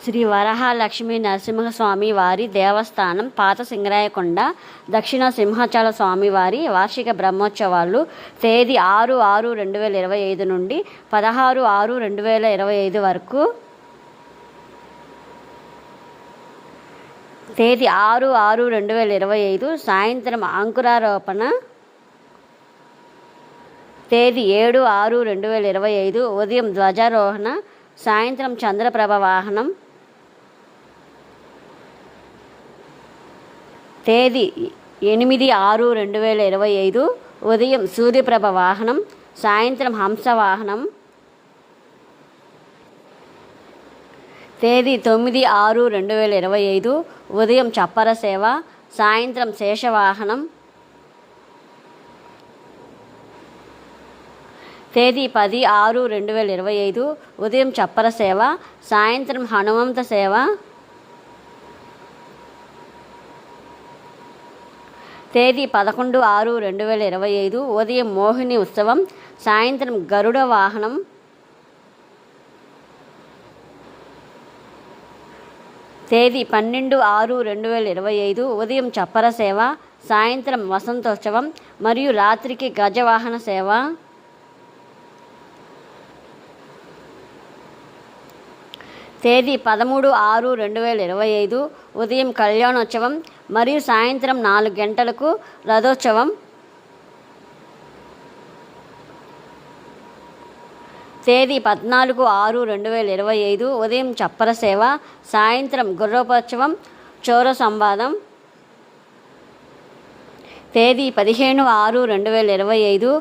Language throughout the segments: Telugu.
శ్రీ వరహాలక్ష్మీ నరసింహస్వామి వారి దేవస్థానం పాత సింగరాయకొండ దక్షిణ సింహాచల స్వామివారి వార్షిక బ్రహ్మోత్సవాలు తేదీ 6/6/2025 నుండి 16/6/2025 వరకు. తేదీ 6/6/2025 సాయంత్రం అంకురారోపణ. తేదీ 7/6/2025 ఉదయం ధ్వజారోహణ, సాయంత్రం చంద్రప్రభ వాహనం. తేదీ 8/6/2025 ఉదయం సూర్యప్రభ వాహనం, సాయంత్రం హంస వాహనం. తేదీ 9/6/2025 ఉదయం చప్పర సేవ, సాయంత్రం శేషవాహనం. తేదీ 10/6/2025 ఉదయం చప్పర సేవ, సాయంత్రం హనుమంత సేవ. తేదీ 11/6/2025 ఉదయం మోహిని ఉత్సవం, సాయంత్రం గరుడ వాహనం. తేదీ 12/6/2025 ఉదయం చప్పర సేవ, సాయంత్రం వసంతోత్సవం మరియు రాత్రికి గజవాహన సేవ. తేదీ 13/6/2025 ఉదయం కళ్యాణోత్సవం మరియు సాయంత్రం 4 గంటలకు రథోత్సవం. తేదీ 14/6/2025 ఉదయం చప్పర సేవ, సాయంత్రం గుర్రోపోత్సవం, చౌర సంవాదం. తేదీ 15/6/2025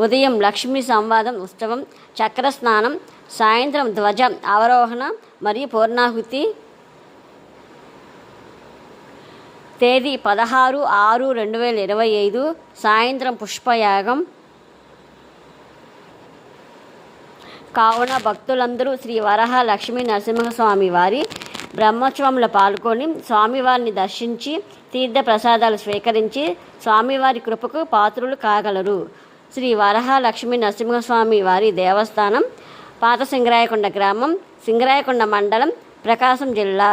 ఉదయం లక్ష్మీ సంవాదం ఉత్సవం, చక్ర స్నానం, సాయంత్రం ధ్వజ అవరోహణ మరియు పూర్ణాహుతి. తేదీ 16/6/2025 సాయంత్రం పుష్పయాగం. కావున భక్తులందరూ శ్రీ వరహాలక్ష్మీ నరసింహస్వామి వారి బ్రహ్మోత్సవంలో పాల్గొని స్వామివారిని దర్శించి తీర్థ ప్రసాదాలు స్వీకరించి స్వామివారి కృపకు పాత్రులు కాగలరు. శ్రీ వరహాలక్ష్మీ నరసింహస్వామి వారి దేవస్థానం పాత సింగరాయకొండ గ్రామం, సింగరాయకొండ మండలం, ప్రకాశం జిల్లా.